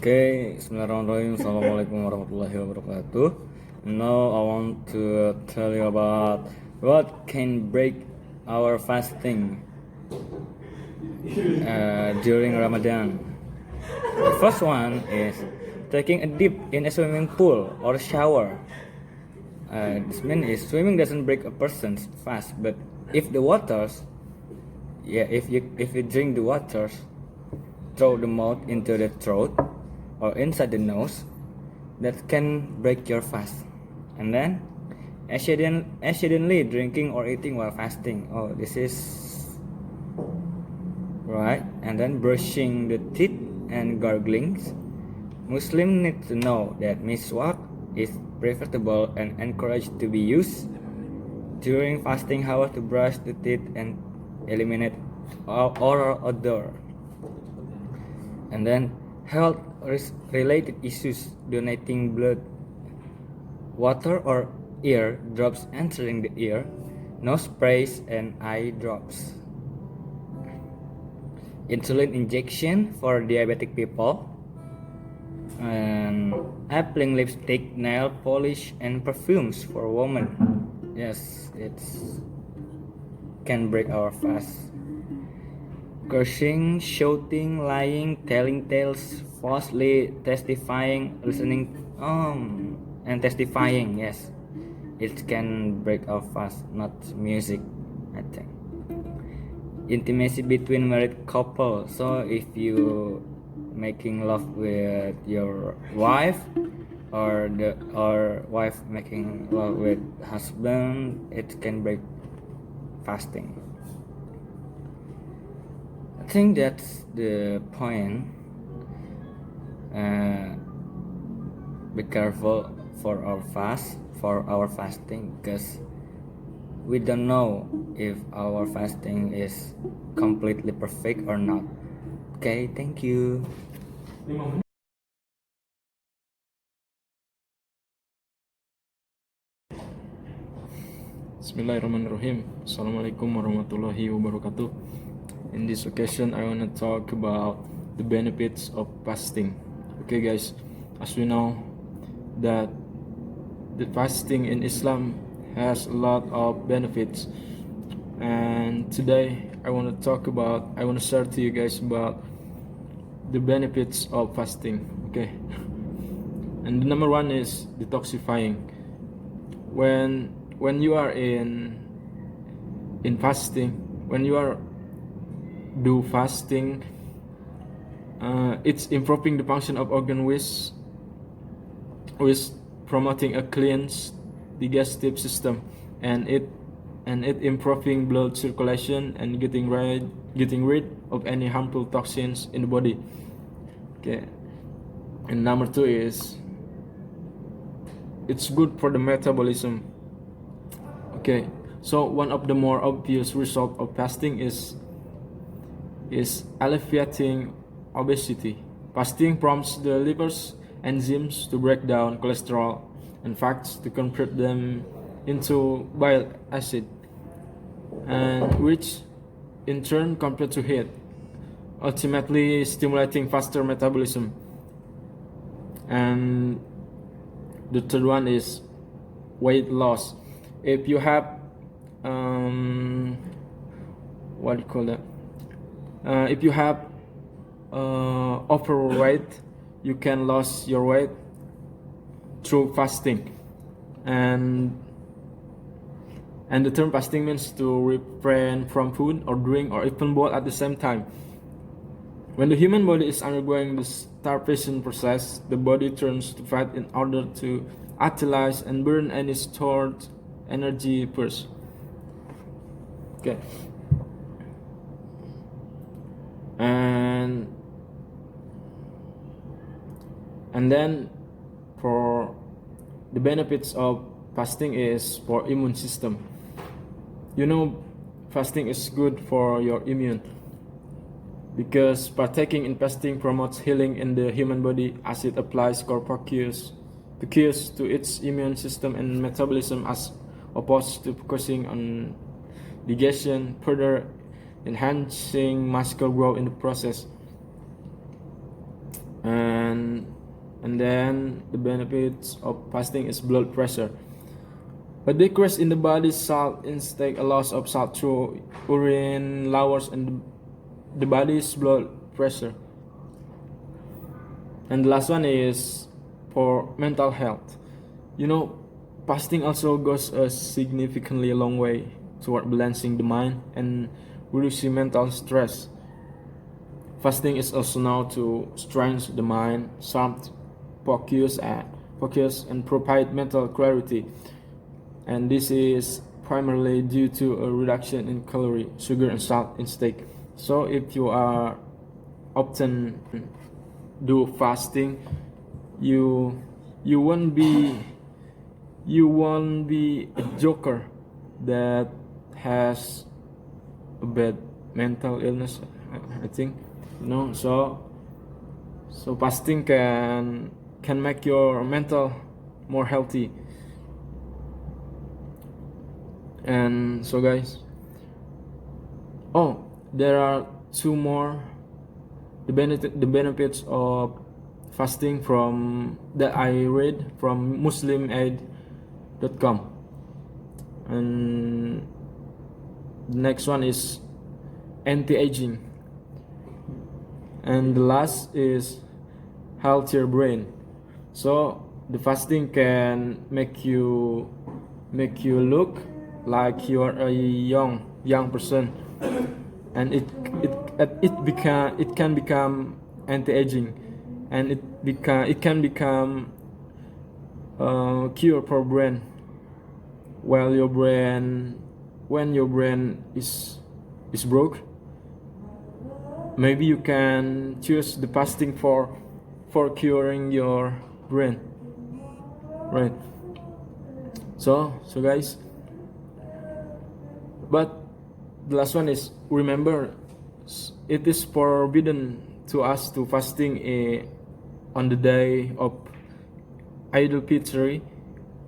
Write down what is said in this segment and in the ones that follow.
Okay, Bismillahirrahmanirrahim. Assalamualaikum warahmatullahi wabarakatuh. Now I want to tell you about what can break our fasting during Ramadan. The first one is taking a dip in a swimming pool or shower. This means is swimming doesn't break a person's fast, but if the waters, if you drink the waters through the mouth into the throat or inside the nose, that can break your fast. And then accidentally drinking or eating while fasting. Oh, this is right. And then brushing the teeth and gargling. Muslims need to know that miswak is preferable and encouraged to be used during fasting hours to brush the teeth and eliminate oral odor. And then health related issues, donating blood, water or ear drops entering the ear, nose sprays and eye drops, insulin injection for diabetic people, and applying lipstick, nail polish and perfumes for women. Yes, it's can break our fast. Cursing, shouting, lying, telling tales, falsely testifying, listening, and testifying. Yes, it can break our fast. Not music, I think. Intimacy between married couple. So if you making love with your wife, or wife making love with husband, it can break fasting. I think that's the point. Be careful for our fasting, because we don't know if our fasting is completely perfect or not. Okay, thank you. Bismillahirrahmanirrahim. Assalamualaikum warahmatullahi wabarakatuh. In this occasion, I want to talk about the benefits of fasting. Okay, guys, as we know that the fasting in Islam has a lot of benefits, and today I want to share to you guys about the benefits of fasting. Okay, and the number one is detoxifying. When you are in fasting, when you are do fasting, it's improving the function of organ with promoting a cleansed digestive system, and it improving blood circulation and getting rid of any harmful toxins in the body. Okay, and number two is it's good for the metabolism. Okay, so one of the more obvious results of fasting is alleviating obesity. Fasting prompts the liver's enzymes to break down cholesterol and fats to convert them into bile acid, and which in turn convert to heat, ultimately stimulating faster metabolism. And the third one is weight loss. If you have what do you call that? If you have overweight, you can lose your weight through fasting. And the term fasting means to refrain from food or drink or even both at the same time. When the human body is undergoing the starvation process, the body turns to fat in order to utilize and burn any stored energy first. Okay. And then for the benefits of fasting is for immune system. You know, fasting is good for your immune, because partaking in fasting promotes healing in the human body as it applies corpus to its immune system and metabolism, as opposed to focusing on digestion, further enhancing muscle growth in the process. and then the benefits of fasting is blood pressure. A decrease in the body's salt intake, a loss of salt through urine lowers and the body's blood pressure. And the last one is for mental health. You know, fasting also goes a significantly long way toward balancing the mind and reducing mental stress. Fasting is also known to strengthen the mind, sharp focus and provide mental clarity. And this is primarily due to a reduction in calorie, sugar, and salt intake. So if you are often do fasting, you won't be a joker that has a bad mental illness, I think. So fasting can make your mental more healthy. And so guys, there are two more the benefits of fasting from that I read from muslimaid.com. And the next one is anti-aging, and the last is healthier brain. So the fasting can make you look like you are a young person, and it can become anti-aging, and it can become cure for brain. When your brain is broke, maybe you can choose the fasting for curing your brain, right? So guys, but the last one is, remember, it is forbidden to us to fasting on the day of Eid al-Fitr,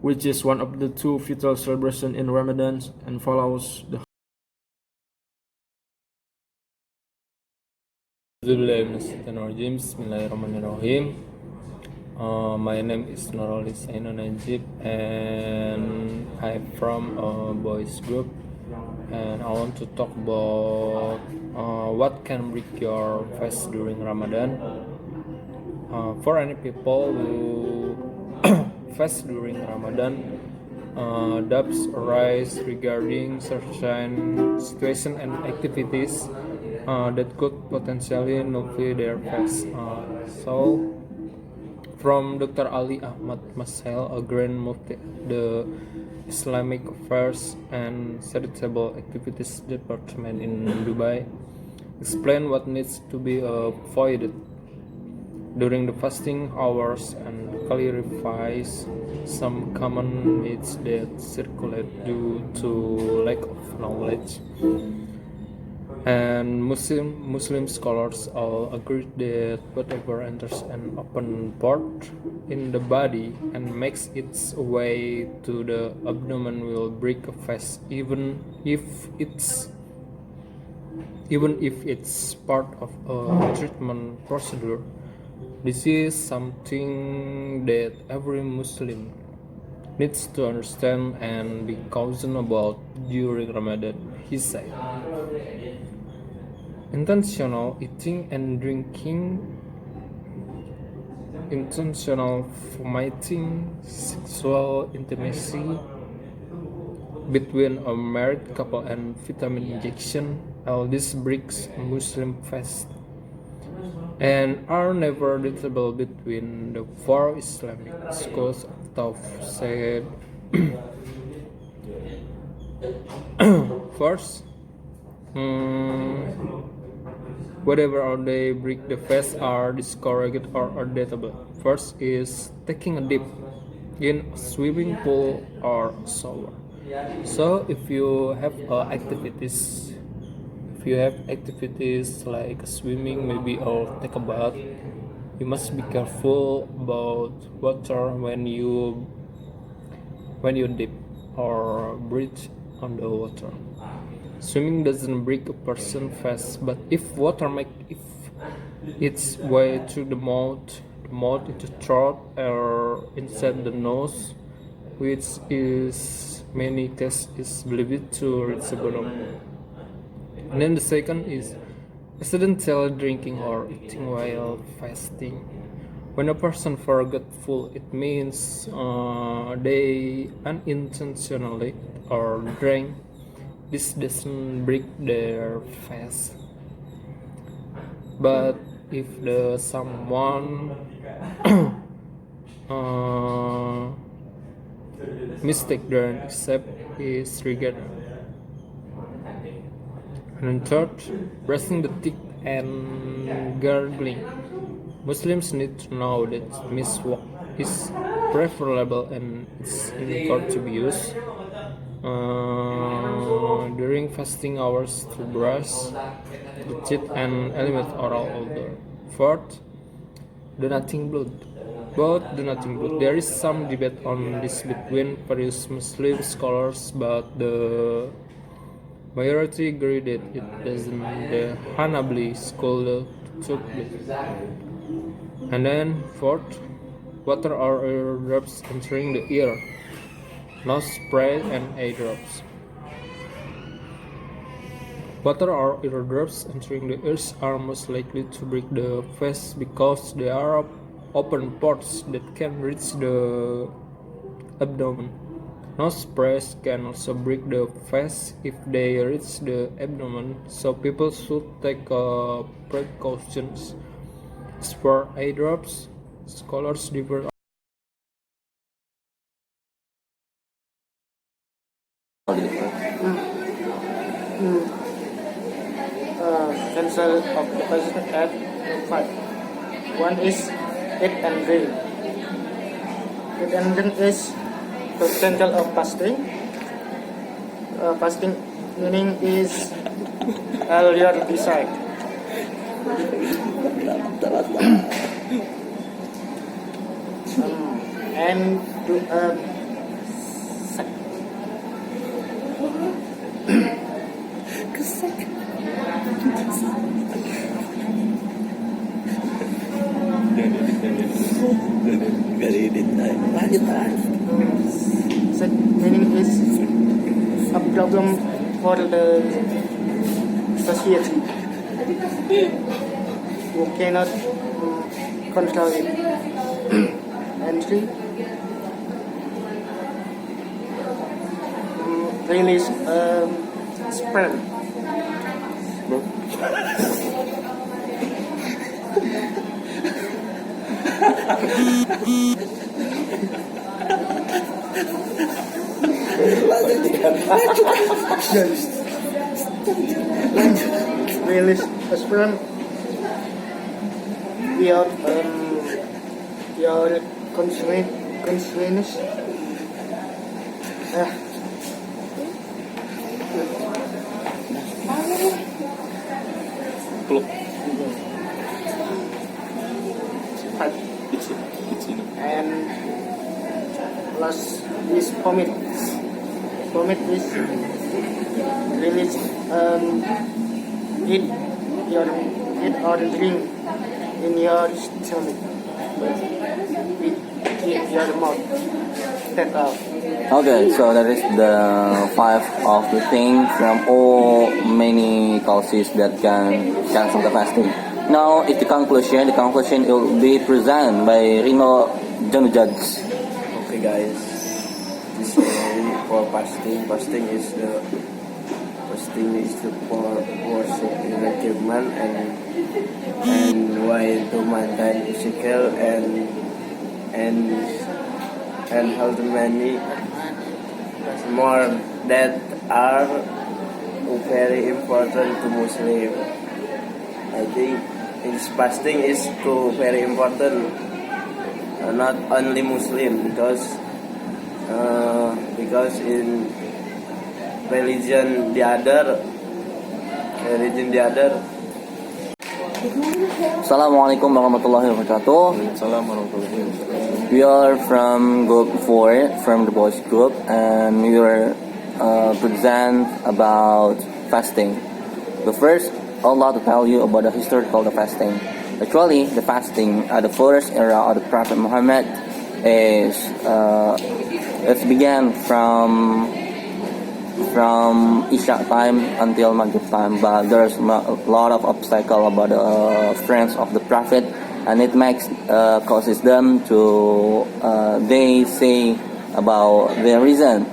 which is one of the two vital celebrations in Ramadan and follows the Bismillahirrahmanirrahim. My name is Nuralis Aino Najib, and I'm from a boys group, and I want to talk about what can break your fast during Ramadan. For any people who fast during Ramadan, doubts arise regarding certain situations and activities that could potentially nullify their fast. So, from Dr. Ali Ahmad Masail, a Grand Mufti, the Islamic Affairs and Charitable Activities Department in Dubai, explain what needs to be avoided during the fasting hours and clarifies some common myths that circulate due to lack of knowledge. And Muslim scholars all agree that whatever enters an open port in the body and makes its way to the abdomen will break a fast, even if it's part of a treatment procedure. This is something that every Muslim needs to understand and be cautious about during Ramadan, he said. Intentional eating and drinking, intentional vomiting, sexual intimacy between a married couple, and vitamin injection, all this breaks Muslim fast and are never debatable between the four Islamic schools of thought, said. First, whatever or they break the fast are discouraged or debatable. First is taking a dip in a swimming pool or shower. So if you have activities like swimming, maybe, or take a bath, you must be careful about water when you dip or breathe on the water. Swimming doesn't break a person fast, but if water its way through the mouth into throat or inside the nose, which is many cases is believed to reach the bottom. And then the second is accidental drinking or eating while fasting. When a person forgetful, it means they unintentionally or drank. This doesn't break their fast. But if the someone uh, mistake their accept is regret. And then third, brushing the teeth and gargling. Muslims need to know that miswak is preferable and it's encouraged to be used during fasting hours to brush the teeth and eliminate oral odor. Fourth, donating blood. Both donating blood. There is some debate on this between various Muslim scholars, but the majority agree that it doesn't. The Hanabali school took it. And then fourth, water or air drops entering the ear, nose spray and eye drops. Water or air drops entering the ears are most likely to break the fast because they are open ports that can reach the abdomen. Nose sprays can also break the fast if they reach the abdomen, so people should take precautions. As for eye drops, scholars differ. Cancel of the question at 5. One is eat and drink. Eat and drink is the cancel of fasting. Fasting meaning is earlier decide. And to meaning is a problem for the society who cannot control it. And three, release sperm. Release sperm without your consciousness. And last is vomit. Vomit is release eat or drink in your stomach. With your mouth. That out. Okay, so that is the 5 of the things from all many causes that can cancel the fasting. Now is the conclusion. The conclusion will be presented by Rino Janujaj. Okay guys, this is for fasting. Fasting is the for worship encouragement and way to maintain physical and health many more that are very important to Muslim. I think this fasting is too very important, not only Muslim because in religion the other. Assalamualaikum warahmatullahi wabarakatuh. We are from group 4 from the boys group, and we will present about fasting. But first, I'd like to tell you about the history of the fasting. Actually, the fasting at the first era of the Prophet Muhammad is it began from Isha time until Maghrib time, but there's a lot of obstacle about the friends of the Prophet, and it makes causes them to they say about their reason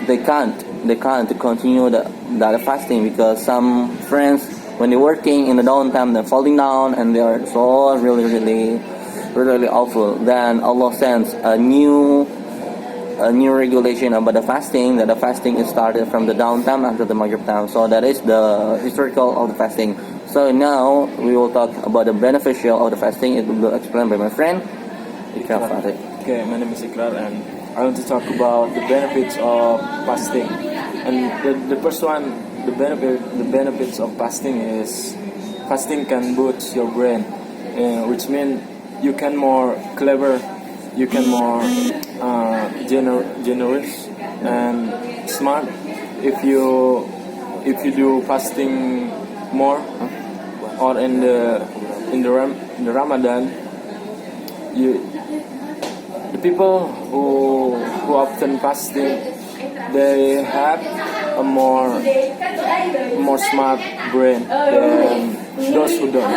they can't continue the fasting because some friends when they're working in the downtime they're falling down and they are so really awful. Then Allah sends a new regulation about the fasting, that the fasting is started from the downtime until the Maghrib time. So that is the historical of the fasting. So now we will talk about the beneficial of the fasting. It will be explained by my friend Ikrar Fatih. Okay, my name is Ikrar and I want to talk about the benefits of fasting. And the first one, the benefits of fasting is fasting can boost your brain, which means you can more clever, you can more generous and smart if you do fasting more, or in the Ramadan. The people who often fasting, they have a more smart brain than those who don't.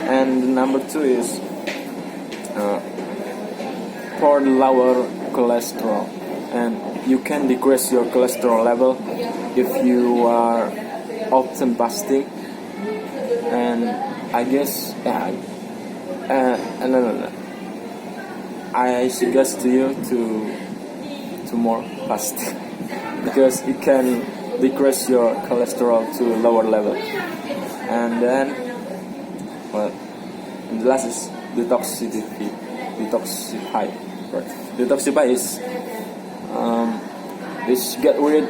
And number two is for the lower cholesterol, and you can decrease your cholesterol level if you are often fasting. And I guess no. I suggest to you to more fast because it can decrease your cholesterol to lower level. And then, well, the last is detoxify. Right. Detoxify is get rid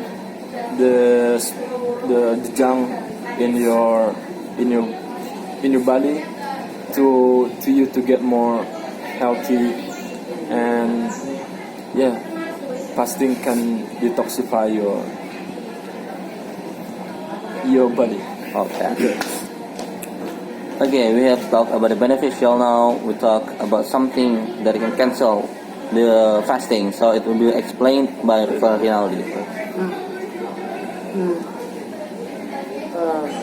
the junk in your body to you to get more healthy. And yeah, fasting can detoxify your body. Okay, we have talked about the beneficial. Now we talk about something that can cancel the fasting. So it will be explained by Rinaldi.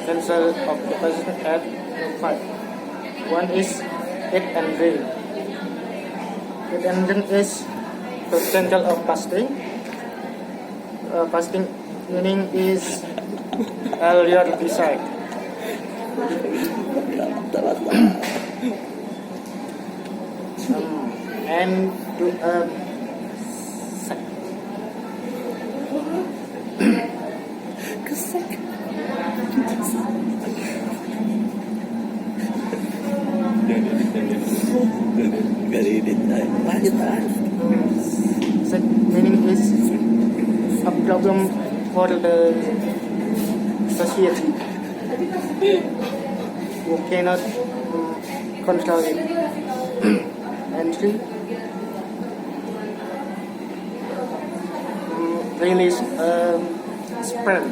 Cancel of the fasting at 5. One is eat and drink. Eat and drink is the cancel of fasting. Fasting meaning is earlier decide. And to meaning is a problem for the society who cannot control it. And three, release sperm.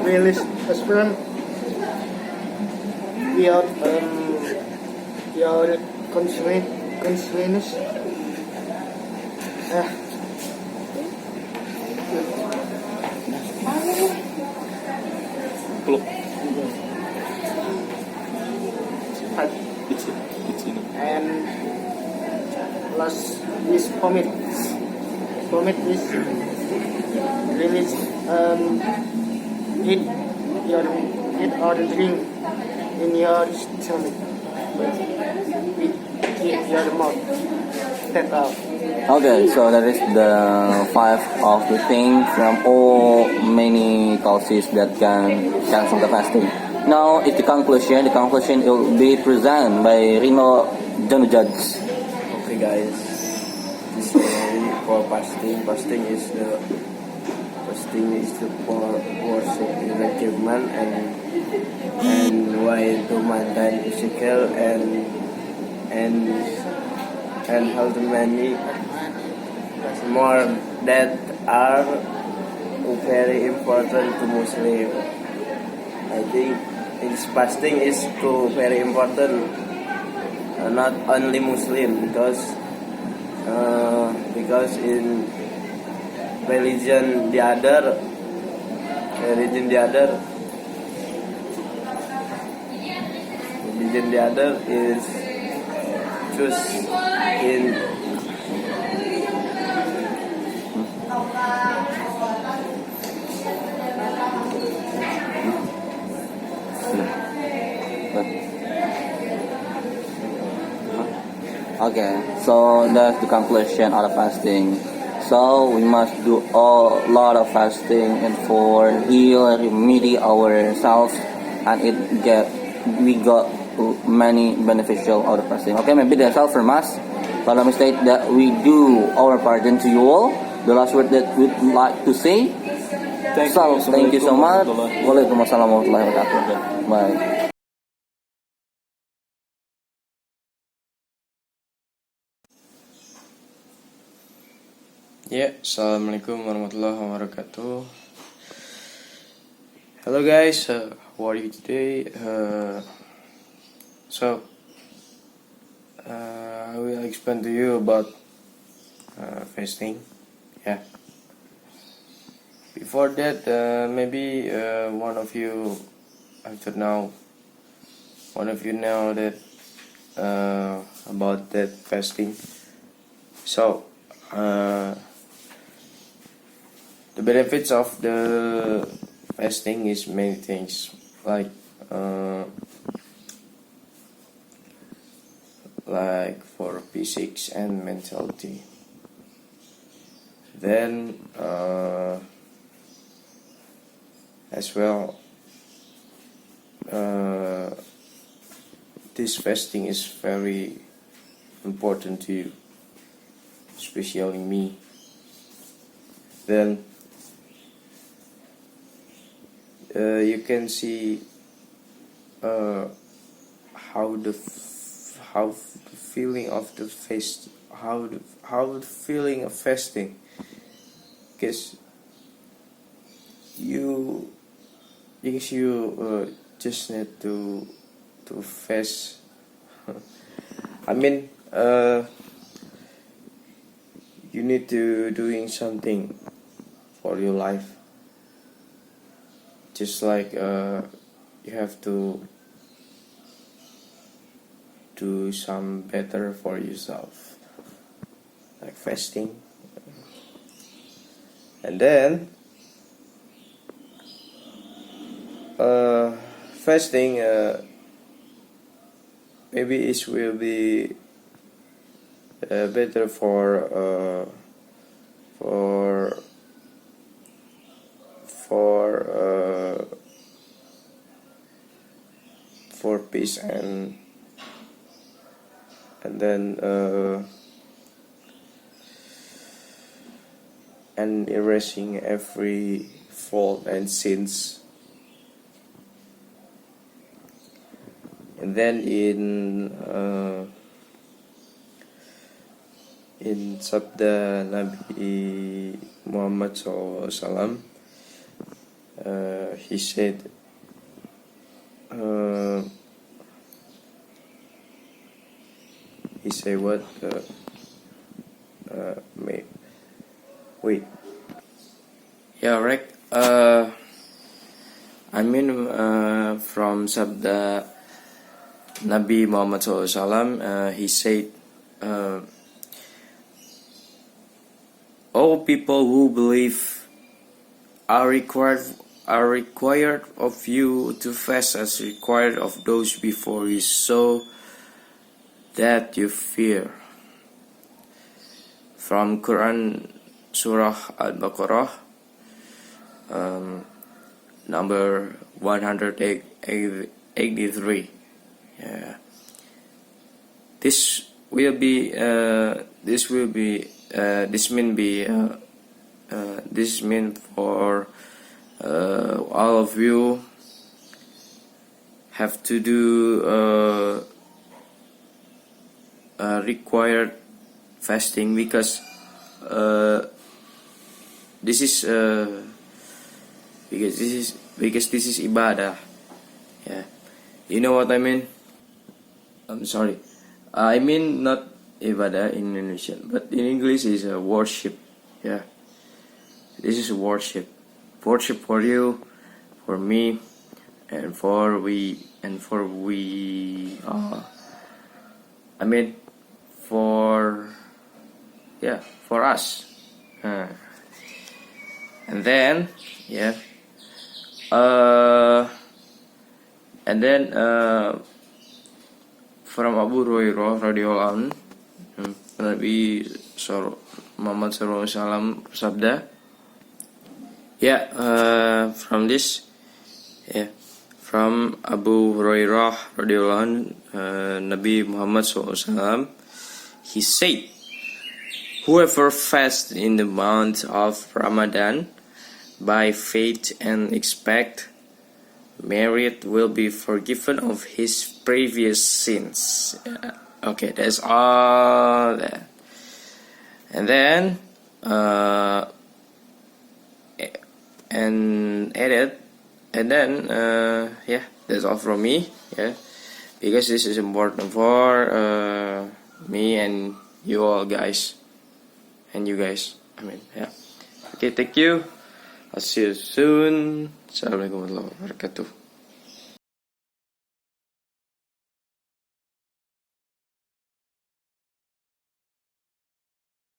Release sperm without your consequence. And last is vomit. Vomit is release eat or drink in your stomach with your mouth. Step out. Okay, so that is the 5 of the things from all many causes that can cancel the fasting. Now is the conclusion. The conclusion will be presented by Rino Janujaj. Okay guys, this story for fasting. Fasting is the fasting is to worship the requirement and why to maintain physical and health many more that are very important to Muslim. I think this fasting is too very important, not only Muslim because in religion the other is choose in Okay, so that's the conclusion of the fasting. So we must do a lot of fasting and for heal remedy ourselves, and we got many beneficial out of fasting. Okay, maybe that's all from us. But let me state that we do our part. And to you all, the last word that we'd like to say. Thank you so much. Waalaikumsalam warahmatullahi wabarakatuh. Bye. Yeah, assalamualaikum warahmatullahi wabarakatuh. Hello guys, how are you today? I will explain to you about fasting. Yeah. Before that, maybe one of you know that about that fasting. So. The benefits of the fasting is many things like for physics and mentality. Then as well, this fasting is very important to you, especially me. Then you can see how the feeling of the fast, how the feeling of fasting, because you just need to fast. I mean, you need to doing something for your life. Just like you have to do some better for yourself, like fasting. And then fasting maybe it will be better for peace and then and erasing every fault and sins. And then in sabda Nabi Muhammad SAW, he said, what? Wait. Yeah, right. From sabda Nabi Muhammad SAW, he said, all people who believe are required of you to fast as required of those before you, so that you fear. From Quran Surah Al-Baqarah, number 183. Yeah. This mean be this means for all of you have to do required fasting because this is because this is ibadah. Yeah, you know what I mean. I'm sorry, I mean not ibadah in Indonesian, but in English is a worship. Yeah, this is a worship for you, for me, and for we. I mean, for us. And then from Abu Hurairah radhiyallahu anhu, Nabi Muhammad SAW bersabda, from this, from Abu Hurairah radhiyallahu anhu, Nabi Muhammad SAW, he said, whoever fasts in the month of Ramadan by faith and expect merit will be forgiven of his previous sins. Okay, that's all that. And then that's all from me. Because this is important for me and you all guys, and you guys. Okay, thank you. I'll see you soon. Assalamualaikum warahmatullahi wabarakatuh.